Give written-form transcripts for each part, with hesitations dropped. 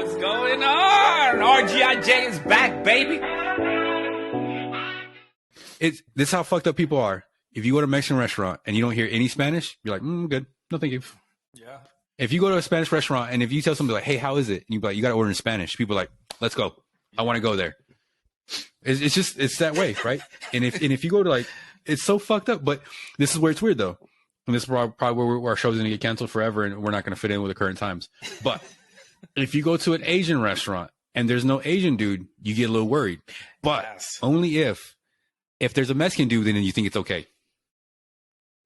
What's going on? RGIJ is back, baby. This is how fucked up people are. If you go to a Mexican restaurant and you don't hear any Spanish, you're like, good. No, thank you. Yeah. If you go to a Spanish restaurant and if you tell somebody like, hey, how is it? And you be like, you got to order in Spanish. People are like, let's go. I want to go there. It's that way, right? And if you go to like, it's so fucked up. But this is where it's weird though. And this is probably where our show's going to get canceled forever and we're not going to fit in with the current times. But if you go to an Asian restaurant and there's no Asian dude, you get a little worried. But only if there's a Mexican dude, then you think it's okay.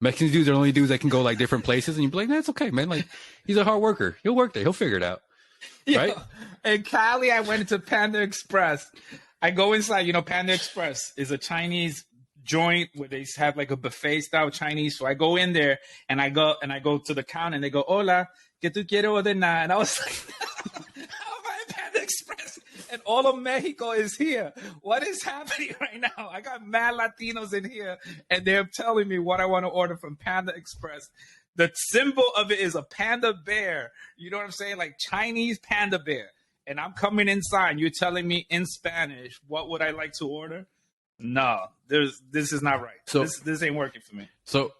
Mexican dudes are the only dudes that can go like different places, and you'd be like, that's okay, man. Like, he's a hard worker. He'll work there. He'll figure it out. Right? In Cali, I went into Panda Express. I go inside, Panda Express is a Chinese joint where they have like a buffet style Chinese. So I go in there and I go to the counter and they go, hola, ¿qué tú quieres ordenar? And I was like, how am I in Panda Express? And all of Mexico is here. What is happening right now? I got mad Latinos in here, and they're telling me what I want to order from Panda Express. The symbol of it is a panda bear. You know what I'm saying? Like Chinese panda bear. And I'm coming inside. You're telling me in Spanish, what would I like to order? No, this is not right. So this ain't working for me. So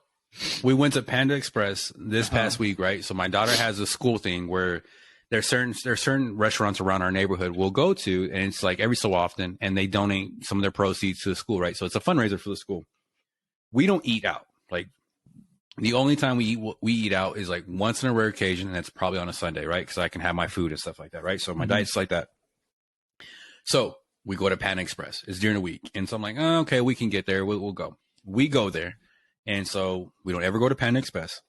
we went to Panda Express this past week, right? So my daughter has a school thing where there's certain restaurants around our neighborhood we'll go to, and it's like every so often, and they donate some of their proceeds to the school, right? So it's a fundraiser for the school. We don't eat out. Like the only time we eat out is like once in a rare occasion, and that's probably on a Sunday, right? Because I can have my food and stuff like that, right? So my diet's like that. So we go to Panda Express. It's during the week, and so I'm like, oh, okay, we can get there. We'll go. We go there, and so we don't ever go to Panda Express.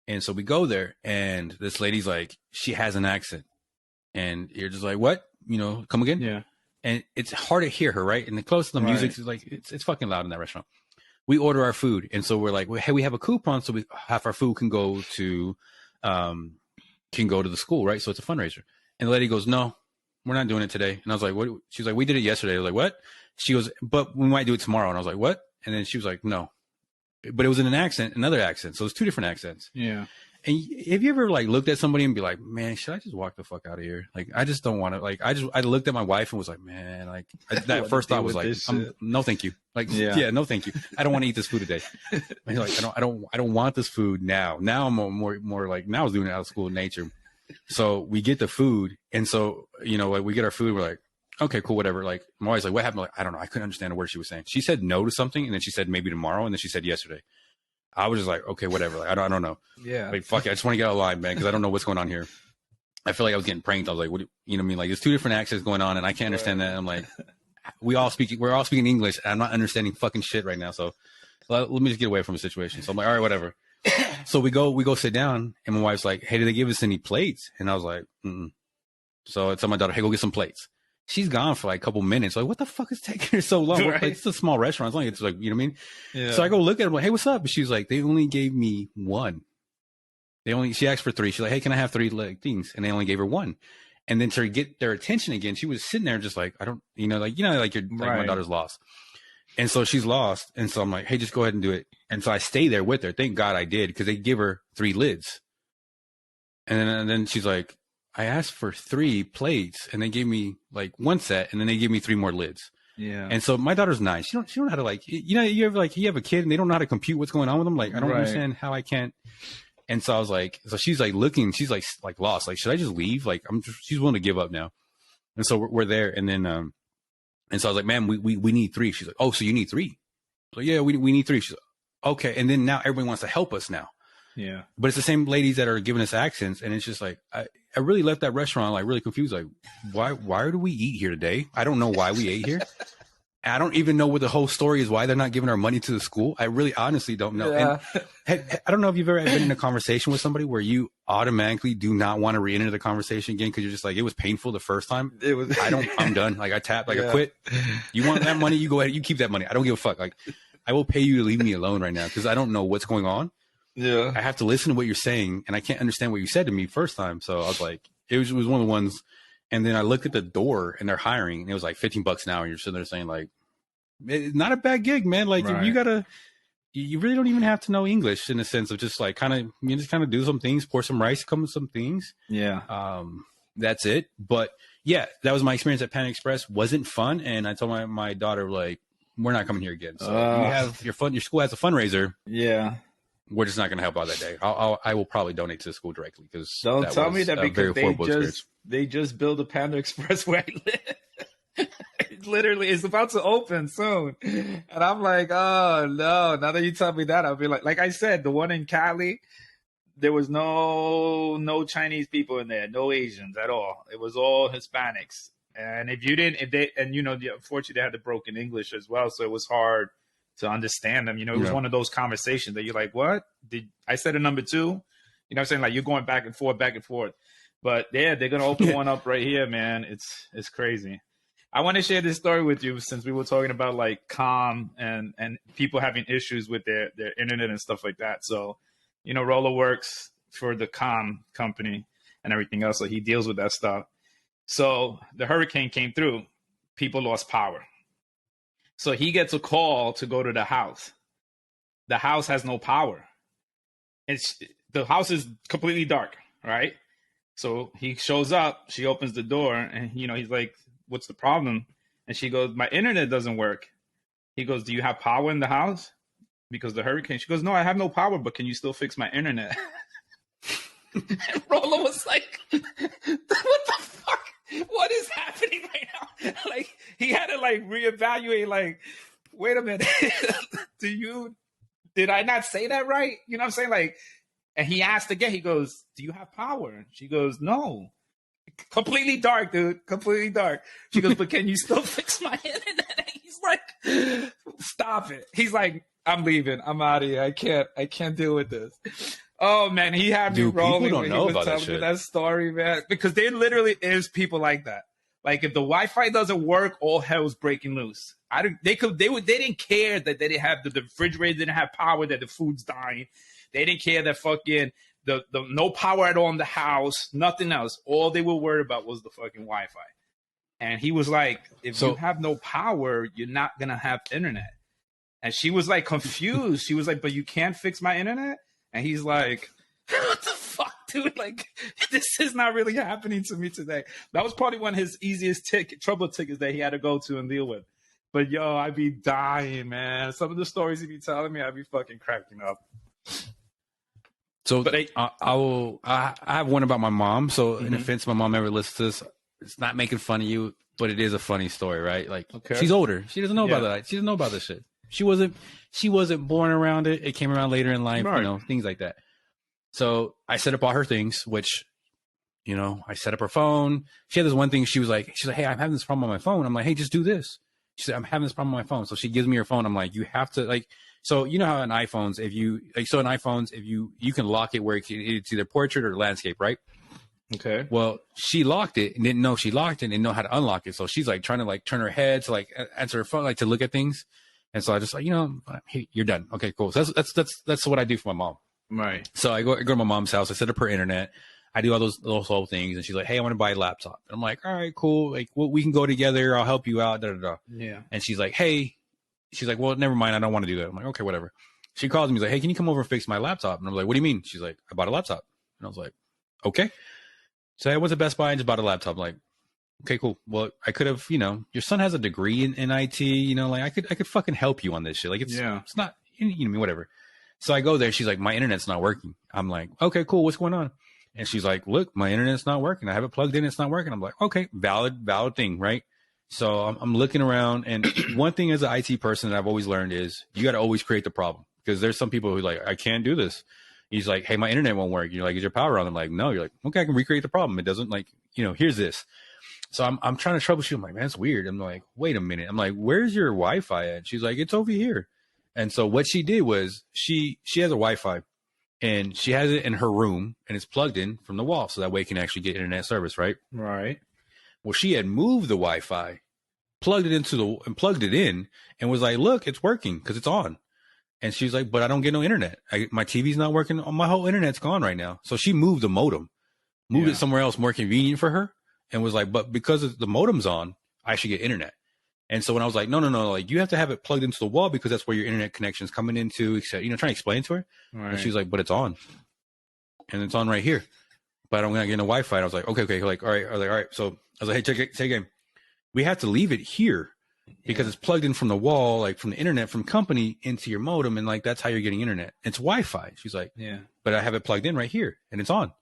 And so we go there, and this lady's like, she has an accent. And you're just like, what? Come again? Yeah. And it's hard to hear her, right? And the close to the music is like, it's fucking loud in that restaurant. We order our food. And so we're like, well, hey, we have a coupon, so half our food can go to the school, right? So it's a fundraiser. And the lady goes, no, we're not doing it today. And I was like, what? She was like, we did it yesterday. I was like, what? She goes, but we might do it tomorrow. And I was like, what? And then she was like, no. But it was in another accent. So it's two different accents. Yeah. And have you ever like looked at somebody and be like, man, should I just walk the fuck out of here? Like, I just don't want to, like, I looked at my wife and was like, man, like that first thought was like, no, thank you. Like, yeah, no, thank you. I don't want to eat this food today. And like, I don't want this food now. Now I'm more like, now I was doing it out of school nature. So we get the food. And so, like we get our food. We're like, okay, cool, whatever. Like, my wife's like, what happened? Like, I don't know. I couldn't understand a word she was saying. She said no to something, and then she said maybe tomorrow, and then she said yesterday. I was just like, okay, whatever. Like, I don't know. Yeah. Like, fuck it. I just want to get out of line, man, because I don't know what's going on here. I feel like I was getting pranked. I was like, what? You know what I mean? Like, there's two different accents going on, and I can't understand that. I'm like, we're all speaking English, and I'm not understanding fucking shit right now. So let me just get away from the situation. So I'm like, all right, whatever. So we go sit down, and my wife's like, hey, did they give us any plates? And I was like, mm-mm. So I tell my daughter, hey, go get some plates. She's gone for like a couple minutes. Like, what the fuck is taking her so long? Right. Like, it's a small restaurant. It's like, you know what I mean? Yeah. So I go look at her. I'm like, hey, what's up? And she's like, they only gave me one. She asked for three. She's like, hey, can I have three things? And they only gave her one. And then to get their attention again, she was sitting there just like, I don't, like my daughter's lost. And so she's lost. And so I'm like, hey, just go ahead and do it. And so I stay there with her. Thank God I did, because they give her 3 lids. And then she's like, I asked for 3 plates, and they gave me like 1 set, and then they gave me 3 more lids. Yeah. And so my daughter's 9. She don't know how to, like, you ever like, you have a kid and they don't know how to compute what's going on with them. Like, I don't understand how I can't. And so I was like, so she's like looking, she's like lost. Like, should I just leave? Like, she's willing to give up now. And so we're there. And then, and so I was like, ma'am, we need 3. She's like, oh, so you need 3? So yeah, we need 3. She's like, okay. And then now everybody wants to help us now. Yeah. But it's the same ladies that are giving us accents. And it's just like, I really left that restaurant like really confused. Like, why do we eat here today? I don't know why we ate here. I don't even know what the whole story is, why they're not giving our money to the school. I really honestly don't know. Yeah. And I don't know if you've ever been in a conversation with somebody where you automatically do not want to re-enter the conversation again because you're just like, it was painful the first time. I'm done. Like, I tap, like I quit. You want that money? You go ahead. You keep that money. I don't give a fuck. Like, I will pay you to leave me alone right now because I don't know what's going on. Yeah. I have to listen to what you're saying, and I can't understand what you said to me first time. So I was like, it was one of the ones. And then I looked at the door, and they're hiring, and it was like $15 an hour. And you're sitting there saying, like, it's not a bad gig, man. Like, you really don't even have to know English in a sense of just like you just kind of do some things, pour some rice, come with some things. Yeah. that's it. But yeah, that was my experience at Panda Express. Wasn't fun. And I told my daughter, like, we're not coming here again. So you have your school has a fundraiser. Yeah. We're just not going to help out that day. I will probably donate to the school directly because don't tell me that because they just built a Panda Express where I live. It literally is about to open soon, and I'm like, oh no! Now that you tell me that, I'll be like I said, the one in Cali, there was no Chinese people in there, no Asians at all. It was all Hispanics, and unfortunately they had the broken English as well, so it was hard to understand them. It was one of those conversations that you're like, what? Did I said a number 2? You know what I'm saying? Like, you're going back and forth. But yeah, they're going to open one up right here, man. It's crazy. I want to share this story with you since we were talking about like comm and people having issues with their internet and stuff like that. So, Rolo works for the comm company and everything else. So he deals with that stuff. So the hurricane came through. People lost power. So he gets a call to go to the house. The house has no power. The house is completely dark, right? So he shows up, she opens the door, and he's like, what's the problem? And she goes, my internet doesn't work. He goes, do you have power in the house? Because the hurricane. She goes, no, I have no power, but can you still fix my internet? And Rolo was like, what the fuck? What is happening right now? Like, he had to like reevaluate, like, wait a minute. Did I not say that right? You know what I'm saying? Like, and he asked again, he goes, do you have power? And she goes, no. Completely dark, dude. Completely dark. She goes, but can you still fix my internet? And he's like, stop it. He's like, I'm leaving. I'm out of here. I can't deal with this. Oh man, he had me rolling. People don't know when he was about that telling shit. me that story, man. Because there literally is people like that. Like, if the Wi-Fi doesn't work, all hell's breaking loose. They didn't care that they didn't have the refrigerator didn't have power, that the food's dying. They didn't care that fucking the no power at all in the house, nothing else. All they were worried about was the fucking Wi-Fi. And he was like, if you have no power, you're not gonna have internet. And she was like confused. She was like, but you can't fix my internet? And he's like, what the fuck, dude? Like, this is not really happening to me today. That was probably one of his easiest trouble tickets that he had to go to and deal with. But yo, I'd be dying, man. Some of the stories he'd be telling me, I'd be fucking cracking up. So, but I have one about my mom. So, in offense, my mom ever listens to this, it's not making fun of you, but it is a funny story, right? Like, she's older. She doesn't know about that. She doesn't know about this shit. She wasn't born around it. It came around later in life, right. Things like that. So I set up all her things, which, I set up her phone. She had this one thing. She's like, hey, I'm having this problem on my phone. I'm like, hey, just do this. She said, I'm having this problem on my phone. So she gives me her phone. I'm like, you have to so you know how in iPhones, if you can lock it where it's either portrait or landscape, right? Okay. Well, she locked it and didn't know she locked it and didn't know how to unlock it. So she's like trying to like turn her head to like answer her phone, like to look at things. And so I just like, hey, you're done. Okay, cool. So that's what I do for my mom. Right. So I go to my mom's house. I set up her internet. I do all those whole things. And she's like, hey, I want to buy a laptop. And I'm like, all right, cool. Like, well, we can go together. I'll help you out. Da, da, da. Yeah. And she's like, well, never mind. I don't want to do that. I'm like, okay, whatever. She calls me. She's like, hey, can you come over and fix my laptop? And I'm like, what do you mean? She's like, I bought a laptop. And I was like, okay. So I went to Best Buy and just bought a laptop. I'm like, okay, cool. Well, I could have, your son has a degree in IT, like I could fucking help you on this shit. Like it's not, whatever. So I go there. She's like, my internet's not working. I'm like, okay, cool. What's going on? And she's like, look, my internet's not working. I have it plugged in. It's not working. I'm like, okay, valid thing. Right. So I'm looking around. And one thing as an IT person that I've always learned is you got to always create the problem, because there's some people who like, I can't do this. He's like, hey, my internet won't work. You're like, is your power on? I'm like, no. You're like, okay, I can recreate the problem. It doesn't here's this. So I'm trying to troubleshoot. I'm like, man, it's weird. I'm like, wait a minute. I'm like, where's your Wi-Fi at? She's like, it's over here. And so what she did was she has a Wi-Fi and she has it in her room and it's plugged in from the wall. So that way it can actually get internet service. Right. Right. Well, she had moved the Wi-Fi, plugged it in and was like, look, it's working because it's on. And she's like, but I don't get no internet. My TV's not working. My whole internet's gone right now. So she moved the modem, moved it somewhere else more convenient for her. And was like, but because the modem's on, I should get internet. And so when I was like, no, like you have to have it plugged into the wall because that's where your internet connection's coming into, trying to explain to her. Right. And she's like, but it's on. And it's on right here. but I'm gonna get in a Wi-Fi. And I was like, okay, like, all right. I was like, all right. So I was like, hey, check it again. We have to leave it here because it's plugged in from the wall, like from the internet, from company into your modem, and like that's how you're getting internet. It's Wi-Fi. She's like, yeah, but I have it plugged in right here, and it's on.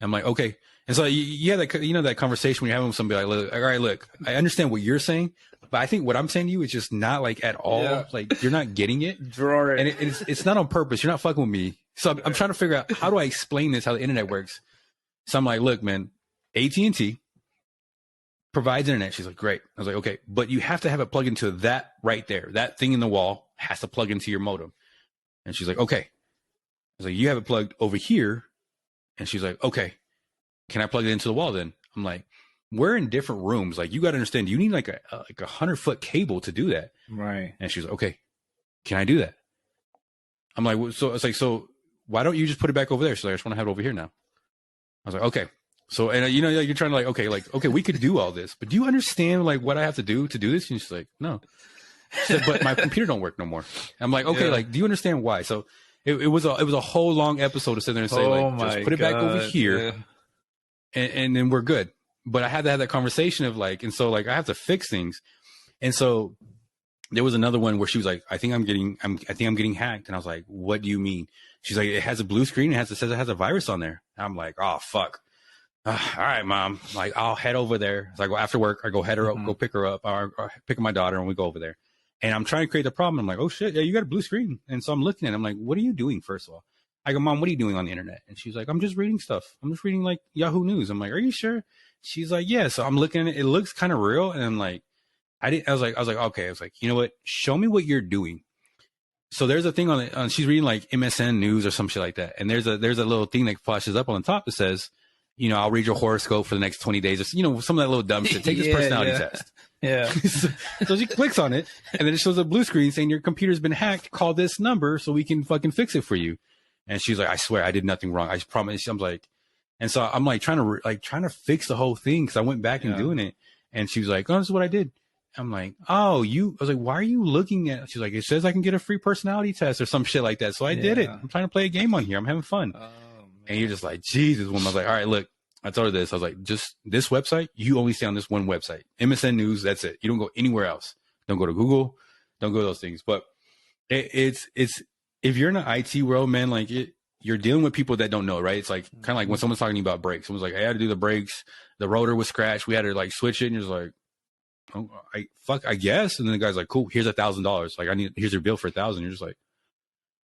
I'm like, okay. And so you have that, you know, that conversation when you're having with somebody like, look, all right, look, I understand what you're saying, but I think what I'm saying to you is just not like at all. Like you're not getting it. And it's not on purpose. You're not fucking with me. So I'm trying to figure out how do I explain this, how the internet works. So I'm like, look, man, AT&T provides internet. She's like, great. I was like, okay, but you have to have it plugged into that right there. That thing in the wall has to plug into your modem. And she's like, okay. I was like, you have it plugged over here. And she's like, okay, can I plug it into the wall then? I'm like, we're in different rooms. Like, you got to understand, you need like a 100-foot cable to do that. Right. And she's like, okay, can I do that? I'm like, so it's like, so why don't you just put it back over there? She's like, I just want to have it over here now. I was like, okay. So, and you know, you're trying to like, okay, we could do all this, but do you understand like what I have to do this? And she's like, no. She said, but my computer don't work no more. I'm like, okay, like, do you understand why? So it was a whole long episode to sit there and say, like, just put it back over here, and then we're good. But I had to have that conversation of like, and so like I have to fix things, and so there was another one where she was like, I think I'm getting hacked, and I was like, what do you mean? She's like, it has a blue screen, it says it has a virus on there. I'm like, oh fuck. All right, mom. Like, I'll head over there. So I go after work. I go head her up, go pick her up, or pick up my daughter, and we go over there. And I'm trying to create the problem. I'm like, oh shit, yeah, you got a blue screen. And so I'm looking at it. I'm like, what are you doing, first of all? I go, Mom, what are you doing on the internet? And she's like, I'm just reading stuff. I'm just reading like Yahoo News. I'm like, are you sure? She's like, yeah. So I'm looking at it. It looks kind of real. And I'm like, I was like, okay. I was like, you know what? Show me what you're doing. So there's a thing on she's reading like MSN News or some shit like that. And there's a little thing that flashes up on the top that says, you know, I'll read your horoscope for the next 20 days. Or, you know, some of that little dumb shit. Take this personality test. Yeah. So she clicks on it, and then it shows a blue screen saying your computer's been hacked. Call this number so we can fucking fix it for you. And she's like, I swear I did nothing wrong. I promise. I'm like, and so I'm like trying to fix the whole thing because I went back and doing it. And she was like, oh, this is what I did. I'm like, oh, I was like, why are you looking at? She's like, it says I can get a free personality test or some shit like that. So I did it. I'm trying to play a game on here. I'm having fun. And you're just like, Jesus, woman. I was like, all right, look. I told her this. I was like, just this website, you only stay on this one website. MSN News, that's it. You don't go anywhere else. Don't go to Google. Don't go to those things. But it's if you're in the IT world, man, like you're dealing with people that don't know, right? It's like kind of like when someone's talking to you about brakes. Someone's like, I had to do the brakes. The rotor was scratched. We had to like switch it. And you're just like, oh, I guess. And then the guy's like, cool, here's $1,000. Like here's your bill for $1,000. You're just like,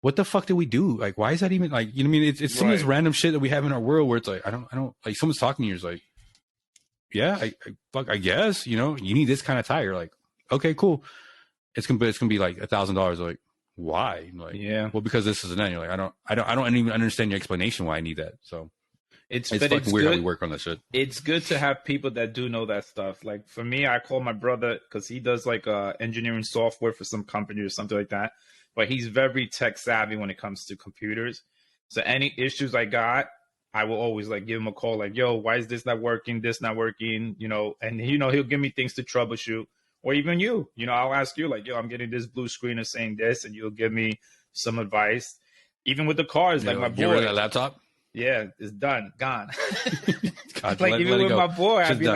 what the fuck did we do? Like, why is that even like, you know what I mean? It's some of this random shit that we have in our world where it's like, I don't like someone's talking to you. It's like, yeah, I guess, you know, you need this kind of tire. Like, okay, cool. It's gonna be like $1,000. Like, why? Like, yeah, well, because this is an end. You're like, I don't even understand your explanation why I need that. So it's fucking weird how we work on that shit. It's good to have people that do know that stuff. Like for me, I call my brother because he does like engineering software for some company or something like that. But he's very tech savvy when it comes to computers. So any issues I got, I will always like give him a call, like, yo, why is this not working? This not working, you know, and you know, he'll give me things to troubleshoot. Or even you know, I'll ask you like, yo, I'm getting this blue screen and saying this, and you'll give me some advice. Even with the cars, like my boy. Get rid of that laptop? Yeah, it's done, gone. God, like even with my boy, I'd be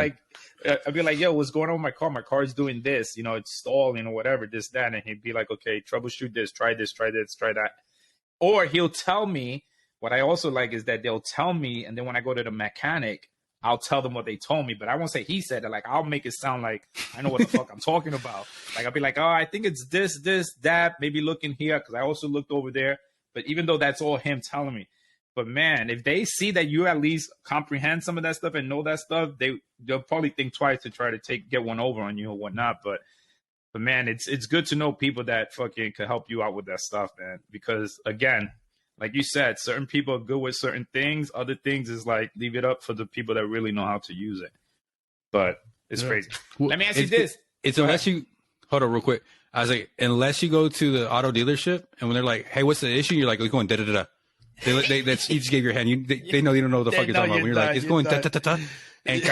like, yo, what's going on with my car? My car's doing this, you know, it's stalling or whatever, this, that. And he'd be like, okay, troubleshoot this, try that. Or he'll tell me, what I also like is that they'll tell me, and then when I go to the mechanic, I'll tell them what they told me, but I won't say he said it. Like, I'll make it sound like I know what the fuck I'm talking about. Like, I'll be like, oh, I think it's this, that, maybe look in here, because I also looked over there. But even though that's all him telling me, but man, if they see that you at least comprehend some of that stuff and know that stuff, they'll probably think twice to try to get one over on you or whatnot. But man, it's good to know people that fucking can help you out with that stuff, man. Because again, like you said, certain people are good with certain things. Other things is like, leave it up for the people that really know how to use it. But it's crazy. Well, let me ask you this. It's unless you, hold on real quick. I was like, unless you go to the auto dealership and when they're like, hey, what's the issue? You're like, it's going da-da-da-da. They you just gave your hand. They know you don't know what the fuck you're talking about. When you're like, it's going da-da-da-da. And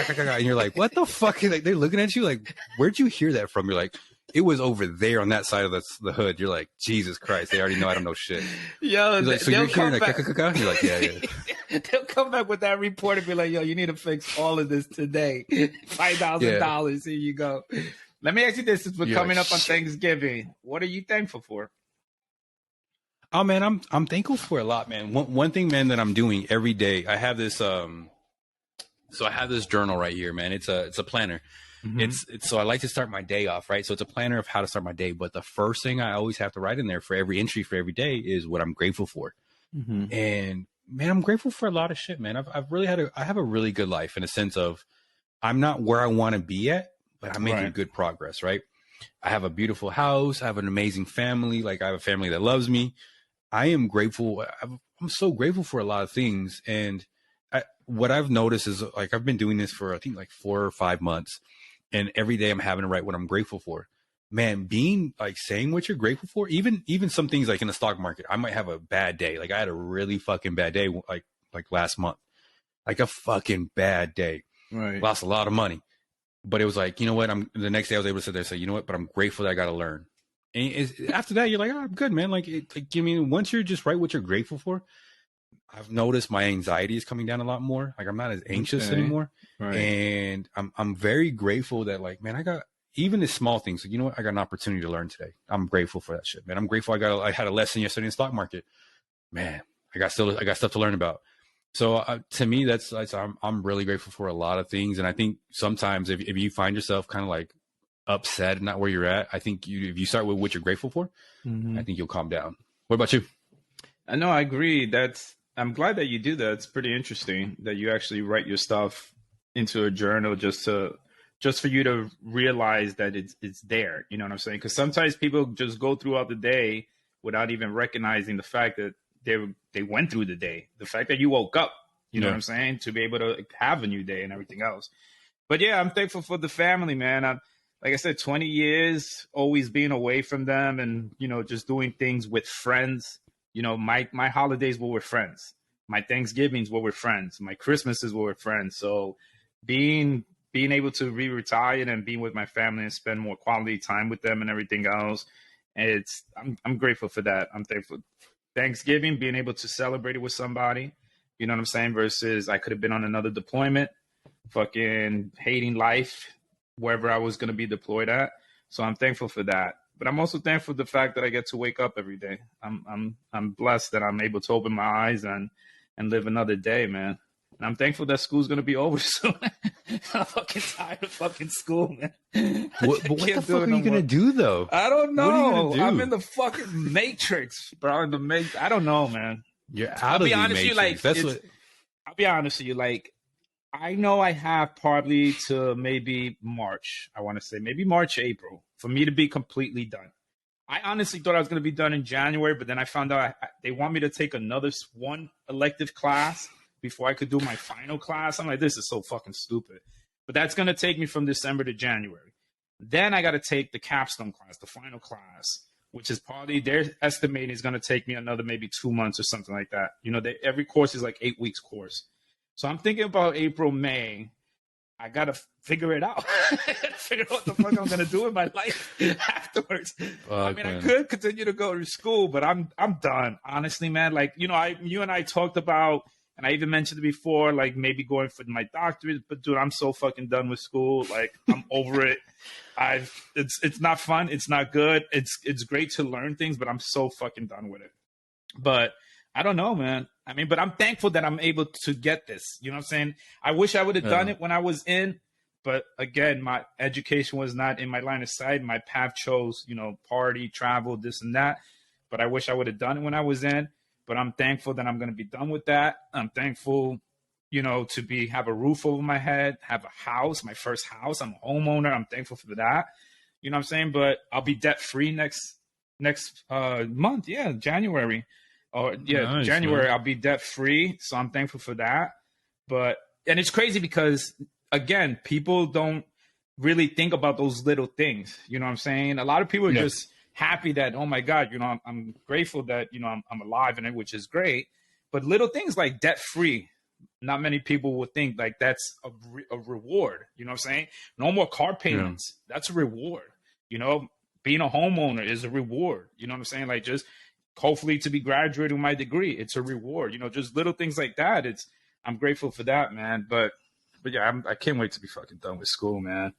you're like, what the fuck? Like, they're looking at you like, where'd you hear that from? You're like, it was over there on that side of the hood. You're like, Jesus Christ, they already know I don't know shit. Yo, He's like, so you're here like, you're like, yeah. They'll come back with that report and be like, yo, you need to fix all of this today. $5,000. Here you go. Let me ask you this: since we're coming up on Thanksgiving, what are you thankful for? Oh man, I'm thankful for a lot, man. One thing, man, that I'm doing every day. I have this so I have this journal right here, man. It's a planner. Mm-hmm. It's so I like to start my day off, right? So it's a planner of how to start my day. But the first thing I always have to write in there for every entry for every day is what I'm grateful for. Mm-hmm. And man, I'm grateful for a lot of shit, man. I've really I have a really good life in a sense of I'm not where I want to be at, but I'm making good progress, right? I have a beautiful house. I have an amazing family. Like I have a family that loves me. I am grateful. I'm so grateful for a lot of things. And what I've noticed is like, I've been doing this for, I think like 4 or 5 months. And every day I'm having to write what I'm grateful for. Man, being like saying what you're grateful for, even some things like in the stock market, I might have a bad day. Like I had a really fucking bad day, like last month, like a fucking bad day. Right. Lost a lot of money, but it was like, you know what? The next day I was able to sit there and say, you know what? But I'm grateful that I got to learn. And after that, you're like, oh, I'm good, man. Like, I mean, once you're just write what you're grateful for, I've noticed my anxiety is coming down a lot more. Like I'm not as anxious anymore. Right. And I'm very grateful that like, man, I got even the small things. Like, you know what? I got an opportunity to learn today. I'm grateful for that shit, man. I'm grateful. I had a lesson yesterday in the stock market, man. I got stuff to learn about. So to me, that's I'm really grateful for a lot of things. And I think sometimes if you find yourself kind of like upset and not where you're at, I think if you start with what you're grateful for, I think you'll calm down. What about you? I know, I agree. I'm glad that you do that. It's pretty interesting that you actually write your stuff into a journal just for you to realize that it's there. You know what I'm saying? Because sometimes people just go throughout the day without even recognizing the fact that they went through the day. The fact that you woke up, you know what I'm saying, to be able to have a new day and everything else. But yeah, I'm thankful for the family, man. Like I said, 20 years always being away from them and, you know, just doing things with friends. You know, my holidays were with friends. My Thanksgivings were with friends. My Christmases were with friends. So being able to re-retire and being with my family and spend more quality time with them and everything else, I'm grateful for that. I'm thankful. Thanksgiving, being able to celebrate it with somebody, you know what I'm saying? Versus I could have been on another deployment, fucking hating life wherever I was going to be deployed at. So I'm thankful for that. But I'm also thankful for the fact that I get to wake up every day. I'm blessed that I'm able to open my eyes and live another day, man. And I'm thankful that school's going to be over soon. I'm fucking tired of fucking school, man. What the fuck are you going to do, though? I don't know. What are you going to do? I'm in the fucking matrix, bro. In the matrix. I don't know, man. You're out of the matrix. I'll be honest with you. Like, I know I have probably to maybe March. I want to say maybe March, April for me to be completely done. I honestly thought I was going to be done in January, but then I found out they want me to take another one elective class before I could do my final class. I'm like, this is so fucking stupid. But that's going to take me from December to January. Then I got to take the capstone class, the final class, which is probably they're estimating is going to take me another maybe 2 months or something like that. You know, every course is like 8 weeks course. So I'm thinking about April, May. I got to figure it out. Figure out what the fuck I'm going to do in my life afterwards. I mean, I could continue to go to school, but I'm done. Honestly, man, like, you know, you and I talked about, and I even mentioned it before, like maybe going for my doctorate, but dude, I'm so fucking done with school. Like, I'm over it. It's not fun. It's not good. It's great to learn things, but I'm so fucking done with it. But I don't know, man. I mean, but I'm thankful that I'm able to get this. You know what I'm saying? I wish I would have done it when I was in, but again, my education was not in my line of sight. My path chose, you know, party, travel, this and that. But I wish I would have done it when I was in. But I'm thankful that I'm going to be done with that. I'm thankful, you know, to have a roof over my head, have a house, my first house. I'm a homeowner. I'm thankful for that. You know what I'm saying? But I'll be debt free next month. Yeah, January. Nice, January, man. I'll be debt free. So I'm thankful for that. And it's crazy because, again, people don't really think about those little things. You know what I'm saying? A lot of people are just happy that, oh my God, you know, I'm grateful that, you know, I'm alive, and which is great. But little things like debt free, not many people would think like that's a reward. You know what I'm saying? No more car payments. Yeah. That's a reward. You know, being a homeowner is a reward. You know what I'm saying? Like, just hopefully to be graduating with my degree, it's a reward. You know, just little things like that. I'm grateful for that, man. But yeah, I can't wait to be fucking done with school, man.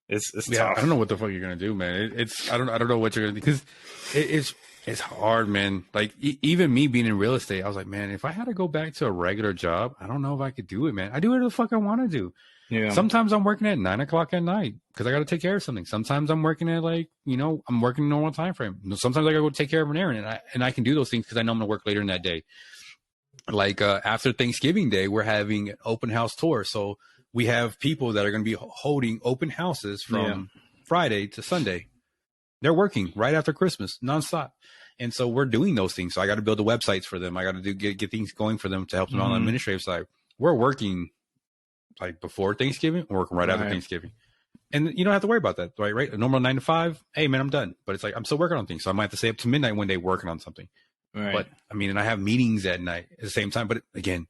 It's tough. I don't know what the fuck you're gonna do, man. I don't know what you're gonna do, because it's hard, man. Like even me being in real estate, I was like, man, if I had to go back to a regular job, I don't know if I could do it, man. I do whatever the fuck I want to do. Yeah. Sometimes I'm working at 9 o'clock at night because I got to take care of something. Sometimes I'm working at I'm working a normal time frame. Sometimes I got to go take care of an errand, and I can do those things because I know I'm gonna work later in that day. Like after Thanksgiving Day, we're having an open house tour, so we have people that are going to be holding open houses from Friday to Sunday. They're working right after Christmas, nonstop. And so we're doing those things. So I got to build the websites for them. I got to get things going for them to help them on the administrative side. We're working like before Thanksgiving, we're working right after Thanksgiving. And you don't have to worry about that, right? A normal 9 to 5, hey, man, I'm done. But it's like I'm still working on things. So I might have to stay up to midnight one day working on something. Right. But I mean, and I have meetings at night at the same time. But again,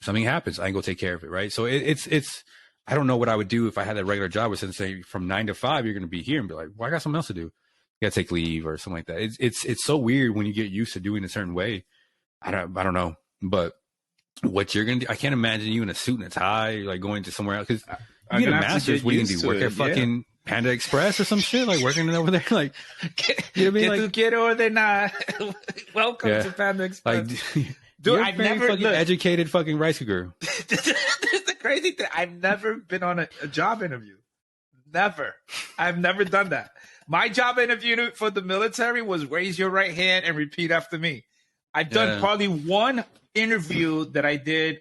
something happens, I can go take care of it, right? So it's I don't know what I would do if I had a regular job, instead of say from 9 to 5 you're going to be here, and be like, well, I got something else to do. You got to take leave or something like that. It's so weird when you get used to doing a certain way. I don't know, but what you're gonna do, I can't imagine you in a suit and a tie, like going to somewhere else, because you get a master's. What are you gonna do? Work at fucking Panda Express or some shit, like working over there, like you know what I mean? Like, get over there now. Welcome to Panda Express. Like, dude, I've never fucking educated fucking rice cooker. This is the crazy thing. I've never been on a job interview. Never. I've never done that. My job interview for the military was raise your right hand and repeat after me. I've done probably one interview that I did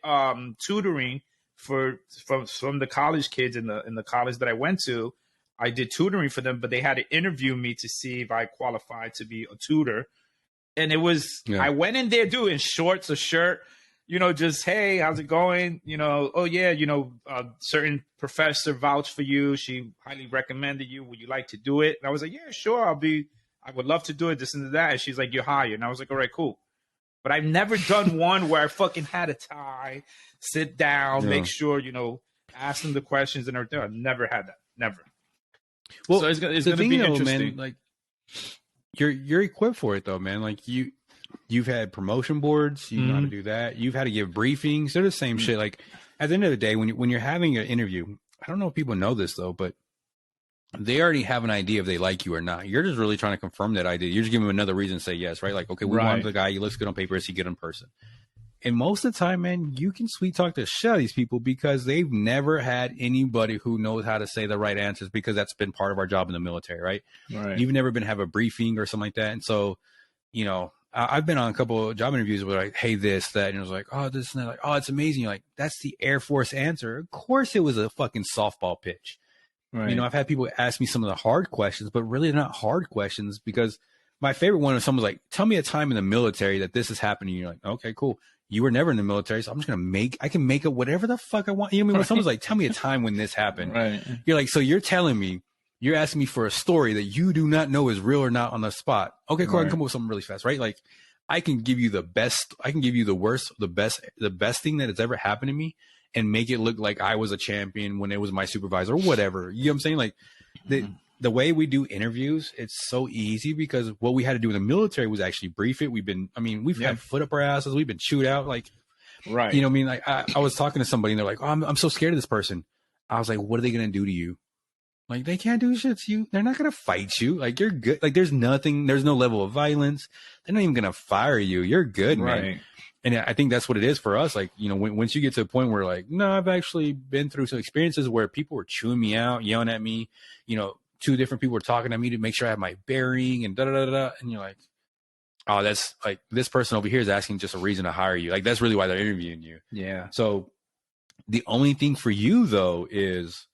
tutoring from the college kids in the college that I went to. I did tutoring for them, but they had to interview me to see if I qualified to be a tutor. And it was, I went in there doing shorts, a shirt, just, hey, how's it going? Oh yeah, certain professor vouched for you. She highly recommended you. Would you like to do it? And I was like, yeah, sure. I would love to do it, this and that. And she's like, you're hired. And I was like, all right, cool. But I've never done one where I fucking had a tie, sit down, make sure, ask them the questions and everything. I've never had that. Never. Well, so it's gonna be interesting. Man, like, you're equipped for it though, man. Like you've had promotion boards, you know how to do that. You've had to give briefings. They're the same shit. Like at the end of the day, when you're having an interview, I don't know if people know this though, but they already have an idea if they like you or not. You're just really trying to confirm that idea. You're just giving them another reason to say yes, right? Like, okay, we want the guy. He looks good on paper. Is he good in person? And most of the time, man, you can sweet talk the shit out of these people because they've never had anybody who knows how to say the right answers, because that's been part of our job in the military, right? You've never been have a briefing or something like that. And so, I've been on a couple of job interviews where like, hey, this, that, and it was like, oh, this and that, like, oh, it's amazing. You're like, that's the Air Force answer. Of course it was a fucking softball pitch. Right. I've had people ask me some of the hard questions, but really they're not hard questions, because my favorite one is someone's like, tell me a time in the military that this has happened to you. You're like, okay, cool. You were never in the military, so I'm just I can make up whatever the fuck I want. When someone's like, tell me a time when this happened. Right. You're like, so you're telling me, you're asking me for a story that you do not know is real or not on the spot. Okay, cool. I can come up with something really fast, right? Like, I can give you the best, I can give you the worst, the best thing that has ever happened to me, and make it look like I was a champion when it was my supervisor or whatever. You know what I'm saying? Like the way we do interviews, it's so easy, because what we had to do in the military was actually brief it. We've had foot up our asses. We've been chewed out. Like, right. You know what I mean? Like I was talking to somebody and they're like, oh, I'm so scared of this person. I was like, what are they going to do to you? Like, they can't do shit to you. They're not going to fight you. Like, you're good. Like, there's no level of violence. They're not even going to fire you. You're good, man. And I think that's what it is for us. Like, once you get to a point where like, no, I've actually been through some experiences where people were chewing me out, yelling at me, two different people were talking to me to make sure I have my bearing and da-da-da-da. And you're like, oh, that's like, this person over here is asking just a reason to hire you. Like, that's really why they're interviewing you. Yeah. So the only thing for you though is,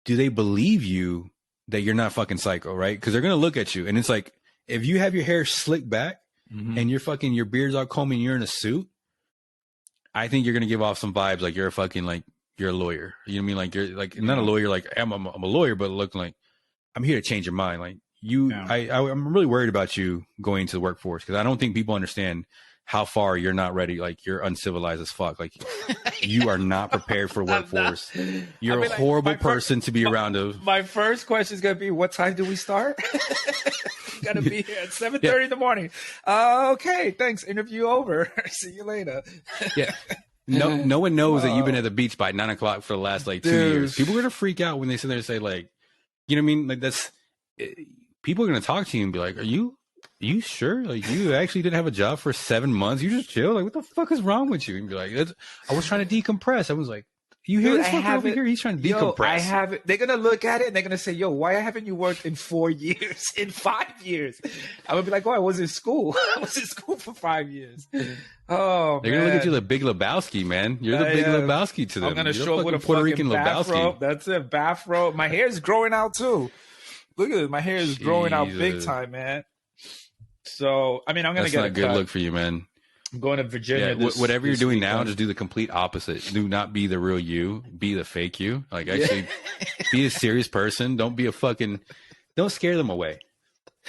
do they believe you that you're not fucking psycho, right? Because they're going to look at you. And it's like, if you have your hair slicked back, and your beard's all combed and you're in a suit, I think you're going to give off some vibes like you're a fucking, like, you're a lawyer. You know what I mean? Like, you're like, not a lawyer, like I'm a lawyer, but looking like, I'm here to change your mind. Like I'm really worried about you going into the workforce, because I don't think people understand how far you're not ready. Like, you're uncivilized as fuck. Like, you are not prepared for workforce. You're a horrible person to be around. My first question is going to be, what time do we start? You got to be here at 7:30 in the morning. Okay, thanks. Interview over. See you later. Yeah. No one knows that you've been at the beach by 9 o'clock for the last like 2 years. People are going to freak out when they sit there and say, like, you know what I mean? Like, people are going to talk to you and be like, are you sure? Like, you actually didn't have a job for 7 months? You just chill? Like, what the fuck is wrong with you? And be like, I was trying to decompress. I was like, you hear this fucker over here? He's trying to decompress. They're going to look at it and they're going to say, yo, why haven't you worked in 4 years, in 5 years? I would be like, oh, I was in school. I was in school for 5 years. Oh, they're going to look at you like Big Lebowski, man. You're the Big Lebowski to them. I'm going to show up with a Puerto Rican bathrobe. That's it, bathrobe. My hair is growing out too. Look at it. My hair is growing out big time, man. So, I mean, I'm going to get a good look for you, man. I'm going to Virginia. Whatever you're doing now, just do the complete opposite. Do not be the real you. Be the fake you. Like, actually, be a serious person. Don't be don't scare them away.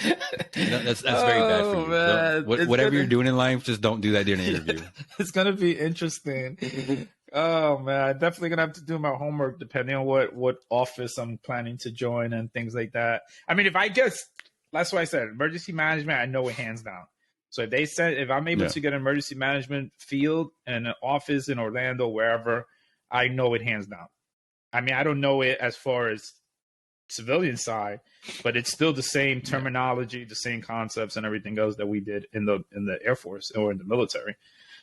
That's very bad for you. Man. Whatever you're doing in life, just don't do that during an interview. It's going to be interesting. Oh, man. I'm definitely going to have to do my homework depending on what office I'm planning to join and things like that. I mean, that's what I said. Emergency management, I know it hands down. So if I'm able to get an emergency management field and an office in Orlando, wherever, I know it hands down. I mean, I don't know it as far as civilian side, but it's still the same terminology, the same concepts and everything else that we did in the Air Force or in the military.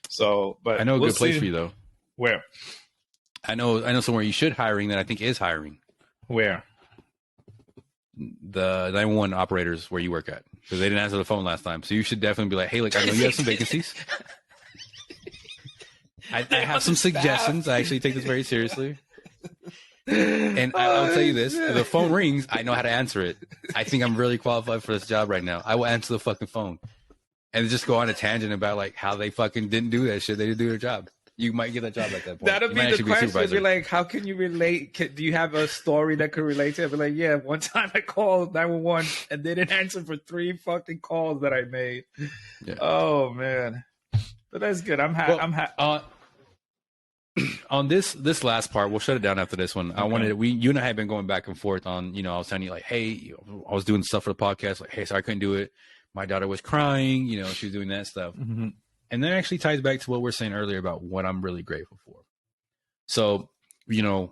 So, but I know a good place for you though. Where? I know somewhere you should hiring that I think is hiring. Where? The 911 operators where you work at, because they didn't answer the phone last time. So you should definitely be like, hey, look, I know you have some vacancies. I have some suggestions. I actually take this very seriously. And I'll tell you this, if the phone rings, I know how to answer it. I think I'm really qualified for this job right now. I will answer the fucking phone and just go on a tangent about like how they fucking didn't do that shit. They didn't do their job. You might get that job at that point. That'll be the question. You're like, how can you relate? Do you have a story that could relate to it? I'll be like, yeah, one time I called 911 and they didn't answer for 3 fucking calls that I made. Yeah. Oh, man. But that's good. I'm happy. On this last part, we'll shut it down after this one. Okay. You and I have been going back and forth on, I was telling you like, hey, I was doing stuff for the podcast. Like, hey, sorry, I couldn't do it. My daughter was crying, she was doing that stuff. Mm-hmm. And that actually ties back to what we were saying earlier about what I'm really grateful for. So,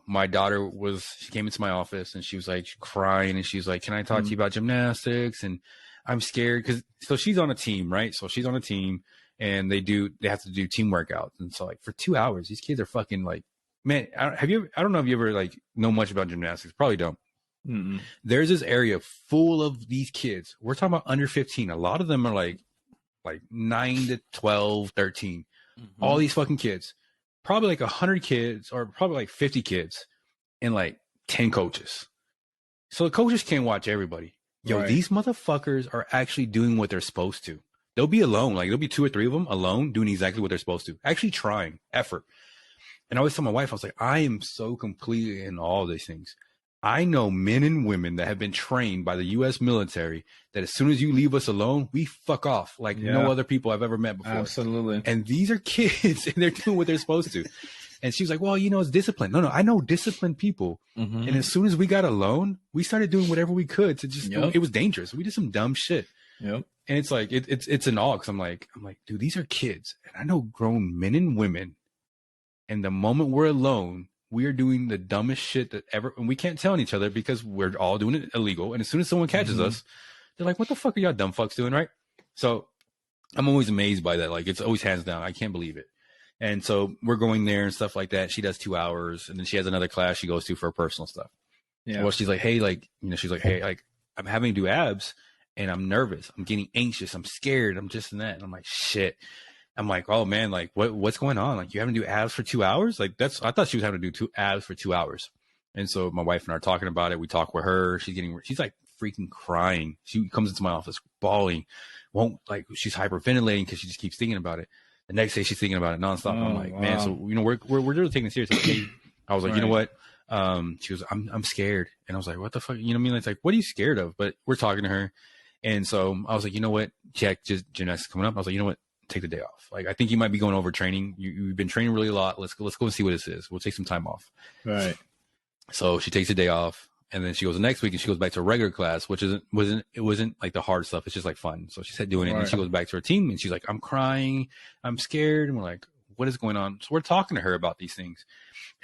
my daughter she came into my office and she was like crying and she was like, can I talk to you about gymnastics? And I'm scared so she's on a team, right? So she's on a team and they have to do team workouts. And so like for 2 hours, these kids are fucking like, man, I don't know if you ever like know much about gymnastics. Probably don't. Mm-mm. There's this area full of these kids. We're talking about under 15. A lot of them are like 9 to 12, 13. Mm-hmm. All these fucking kids. Probably like 100 kids or probably like 50 kids and like 10 coaches. So the coaches can't watch everybody. Right. These motherfuckers are actually doing what they're supposed to. They'll be alone. Like there'll be 2 or 3 of them alone doing exactly what they're supposed to. Actually trying. Effort. And I always tell my wife, I was like, I am so completely in all these things. I know men and women that have been trained by the U.S. military that as soon as you leave us alone, we fuck off like no other people I've ever met before. Absolutely. And these are kids and they're doing what they're supposed to. And she was like, well, it's discipline. No, I know disciplined people. Mm-hmm. And as soon as we got alone, we started doing whatever we could to just, it was dangerous. We did some dumb shit. Yep. And it's like, it's an awe. Cause I'm like, dude, these are kids. And I know grown men and women. And the moment we're alone, we are doing the dumbest shit that ever, and we can't tell each other because we're all doing it illegal. And as soon as someone catches us, they're like, what the fuck are y'all dumb fucks doing, right? So I'm always amazed by that. Like, it's always hands down. I can't believe it. And so we're going there and stuff like that. She does 2 hours and then she has another class she goes to for her personal stuff. Yeah. Well, she's like, hey, she's like, hey, like I'm having to do abs and I'm nervous. I'm getting anxious. I'm scared. I'm just in that. And I'm like, shit. I'm like, oh man, like what's going on? Like you having to do abs for 2 hours? Like I thought she was having to do abs for 2 hours. And so my wife and I are talking about it. We talk with her. She's like freaking crying. She comes into my office bawling, she's hyperventilating because she just keeps thinking about it. The next day she's thinking about it nonstop. I'm like, man, so we're really taking it seriously. I was like, you know what? She was, I'm scared. And I was like, what the fuck? You know what I mean? It's like, what are you scared of? But we're talking to her. And so I was like, you know what? Check just gymnastics coming up. I was like, you know what? take the day off. Like, I think you might be going over training. You've been training really a lot. Let's go and see what this is. We'll take some time off. Right. So she takes a day off, and then she goes the next week and she goes back to regular class, which wasn't like the hard stuff. It's just like fun. So she said doing it, and she goes back to her team, and she's like, I'm crying, I'm scared, and we're like, what is going on? So we're talking to her about these things,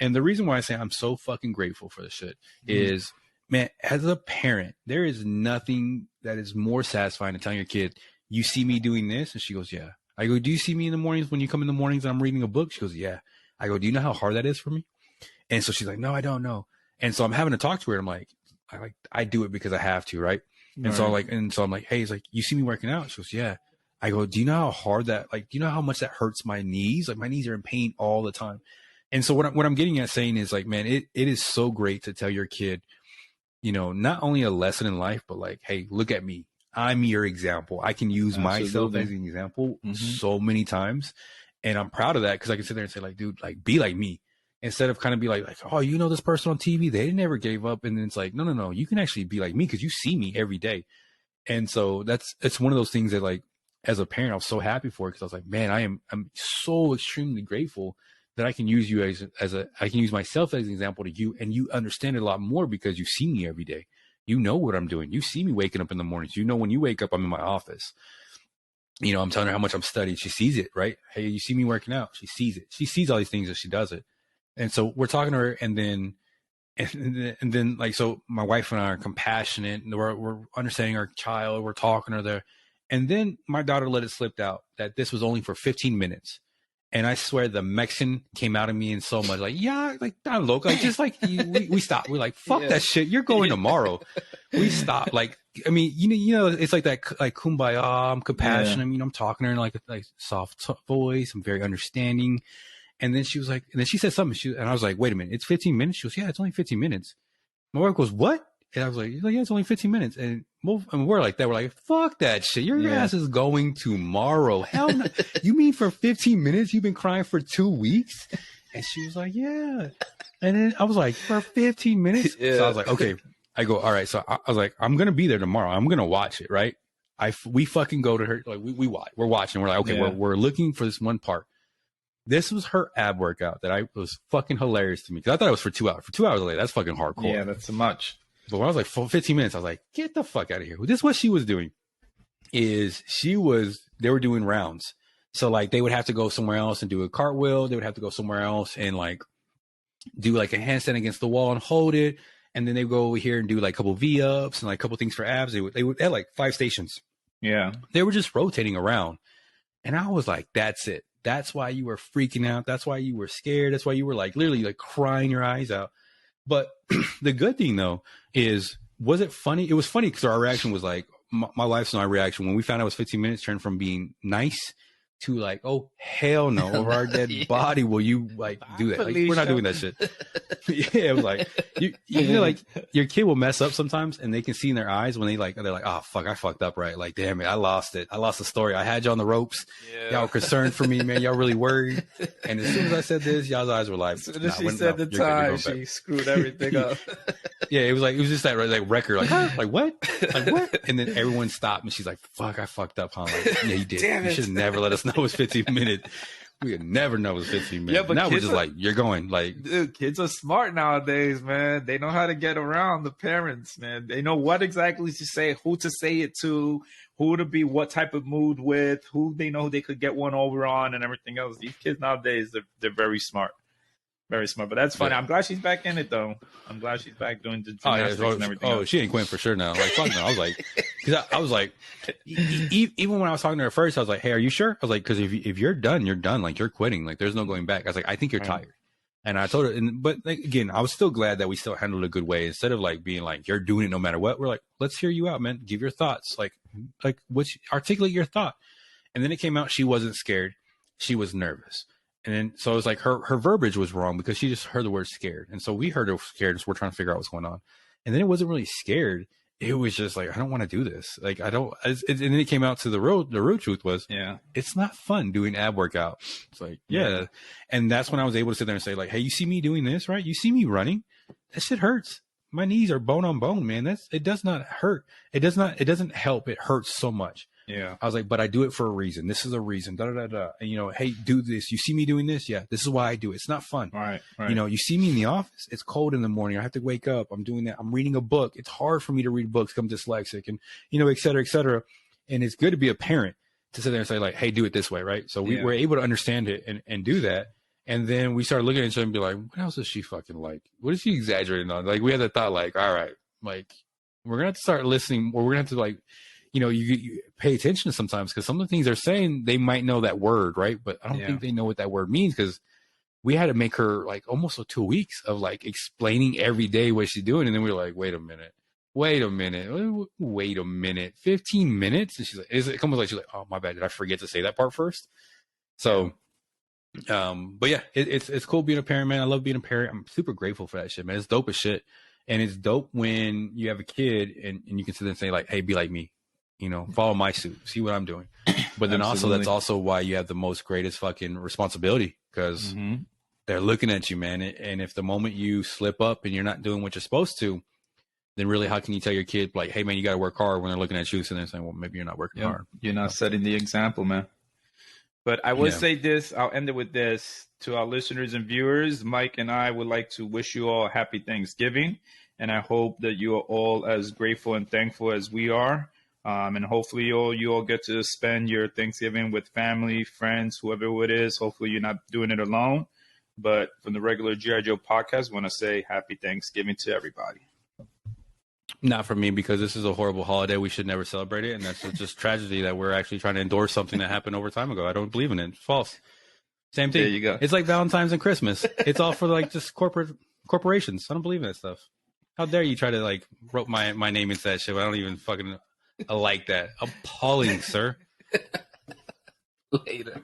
and the reason why I say I'm so fucking grateful for this shit is, man, as a parent, there is nothing that is more satisfying than telling your kid, you see me doing this? And she goes, yeah. I go, do you see me in the mornings when you come in the mornings and I'm reading a book? She goes, yeah. I go, do you know how hard that is for me? And so she's like, no, I don't know. And so I'm having to talk to her. I'm like, I do it because I have to, right? And so I'm like, hey, it's like, you see me working out? She goes, yeah. I go, do you know how hard that, like, do you know how much that hurts my knees? Like, my knees are in pain all the time. And so what I'm getting at saying is, like, man, it is so great to tell your kid, you know, not only a lesson in life, but like, hey, look at me. I'm your example. I can use myself as an example so many times. And I'm proud of that because I can sit there and say, like, dude, like, be like me. Instead of kind of be like, oh, you know, this person on TV, they never gave up. And then it's like, no, you can actually be like me because you see me every day. And so it's one of those things that, like, as a parent, I was so happy for it because I was like, man, I'm so extremely grateful that I can use you I can use myself as an example to you, and you understand it a lot more because you see me every day. You know what I'm doing. You see me waking up in the mornings. You know, when you wake up, I'm in my office. You know, I'm telling her how much I'm studying. She sees it, right? Hey, you see me working out. She sees it. She sees all these things as she does it. And so we're talking to her, and then like, so my wife and I are compassionate, and we're understanding our child. We're talking to her there. And then my daughter let it slip out that this was only for 15 minutes. And I swear the Mexican came out of me in so much, like, yeah, like, I'm local. Like, just like, we stopped. We're like, fuck that shit. You're going tomorrow. We stopped. Like, I mean, you know, it's like that, like, kumbaya, I'm compassionate. I mean, I'm talking to her in like soft voice. I'm very understanding. And then she was like, and then she said something. And I was like, wait a minute, it's 15 minutes. She goes, yeah, it's only 15 minutes. My wife goes, what? And I was like, yeah, it's only 15 minutes. And we're like that. We're like, fuck that shit. Your ass is going tomorrow. Hell no. You mean for 15 minutes? You've been crying for 2 weeks? And she was like, yeah. And then I was like, for 15 minutes? So I was like, okay. I go, all right. So I was like, I'm going to be there tomorrow. I'm going to watch it, right? We fucking go to her. Like, we watch. We're watching. We're like, okay, we're looking for this one part. This was her ab workout that was fucking hilarious to me. Because I thought it was for 2 hours. For 2 hours later, that's fucking hardcore. Yeah, that's too much. But when I was like 15 minutes, I was like, get the fuck out of here. This is what she was doing. They were doing rounds. So like they would have to go somewhere else and do a cartwheel. They would have to go somewhere else and like do like a handstand against the wall and hold it. And then they would go over here and do like a couple V-ups and like a couple things for abs. They had like 5 stations. Yeah. They were just rotating around. And I was like, that's it. That's why you were freaking out. That's why you were scared. That's why you were like literally like crying your eyes out. But the good thing, though, was it funny? It was funny because our reaction was like, my wife's and our reaction when we found out it was 15 minutes turned from being nice to like, oh, hell no, over our dead body will you like do that? Like, we're not doing that shit. Yeah, it was like, you know, like your kid will mess up sometimes and they can see in their eyes when they're like, oh, fuck, I fucked up, right? Like, damn it, I lost it. I lost the story. I had you on the ropes. Yeah. Y'all were concerned for me, man. Y'all really worried. And as soon as I said this, y'all's eyes were like, she said the time, she screwed everything up. Yeah, it was just that like record, like, huh? Like what? Like what? And then everyone stopped and she's like, fuck, I fucked up, huh? Like, yeah, you did. Damn you should have never let us know it was 15 minutes. We would never know it was 15 minutes. Yeah, but now we're just like, you're going. Like, dude, kids are smart nowadays, man. They know how to get around the parents, man. They know what exactly to say, who to say it to, who to be what type of mood with, who they know they could get one over on, and everything else. These kids nowadays, they're very smart. Very smart, but that's funny. Yeah. I'm glad she's back in it, though. I'm glad she's back doing the gymnastics and everything. Oh, she ain't quitting for sure now. Like, fuck no. I was like, because I was like, even when I was talking to her first, I was like, hey, are you sure? I was like, because if you're done, you're done. Like, you're quitting. Like, there's no going back. I was like, I think you're tired. And I told her, but like, again, I was still glad that we still handled it a good way. Instead of like being like, you're doing it no matter what. We're like, let's hear you out, man. Give your thoughts. Like articulate your thought. And then it came out, she wasn't scared. She was nervous. And then, so it was like her verbiage was wrong because she just heard the word scared. And so we heard her scared. So we're trying to figure out what's going on. And then it wasn't really scared. It was just like, I don't want to do this. Like, I don't, and then it came out to the real truth was, it's not fun doing ab workout. It's like, yeah. And that's when I was able to sit there and say like, hey, you see me doing this, right? You see me running? That shit hurts. My knees are bone on bone, man. It does not hurt. It doesn't help. It hurts so much. Yeah. I was like, but I do it for a reason. This is a reason. Da da da da. And, you know, hey, do this. You see me doing this? Yeah, this is why I do it. It's not fun. Right. You know, you see me in the office. It's cold in the morning. I have to wake up. I'm doing that. I'm reading a book. It's hard for me to read books. I'm dyslexic, and you know, et cetera, et cetera. And it's good to be a parent to sit there and say like, hey, do it this way, right? So we were able to understand it and do that. And then we started looking at each other and be like, what else is she fucking like? What is she exaggerating on? Like we had the thought like, all right, like we're gonna have to start listening, or we're gonna have to like, you know, you pay attention sometimes, because some of the things they're saying, they might know that word, right? But I don't think they know what that word means, because we had to make her like almost 2 weeks of like explaining every day what she's doing. And then we were like, wait a minute. 15 minutes? And she's like, it comes like, she's like, oh, my bad. Did I forget to say that part first? So, but yeah, it's cool being a parent, man. I love being a parent. I'm super grateful for that shit, man. It's dope as shit. And it's dope when you have a kid and you can sit there and say like, hey, be like me. You know, follow my suit, see what I'm doing. But then also, that's also why you have the most greatest fucking responsibility, because they're looking at you, man. And if the moment you slip up and you're not doing what you're supposed to, then really, how can you tell your kid, like, hey, man, you got to work hard, when they're looking at you and they're saying, well, maybe you're not working hard. You're not setting the example, man. But I will say this, I'll end it with this. To our listeners and viewers, Mike and I would like to wish you all a happy Thanksgiving. And I hope that you are all as grateful and thankful as we are. And hopefully you all get to spend your Thanksgiving with family, friends, whoever it is. Hopefully you're not doing it alone. But from the regular G.I. Joe podcast, I want to say happy Thanksgiving to everybody. Not for me, because this is a horrible holiday. We should never celebrate it. And that's just tragedy that we're actually trying to endorse something that happened over time ago. I don't believe in it. It's false. Same thing. There you go. It's like Valentine's and Christmas. It's all for like just corporations. I don't believe in that stuff. How dare you try to like wrote my name into that shit? I don't even fucking... I like that. Appalling, sir. Later.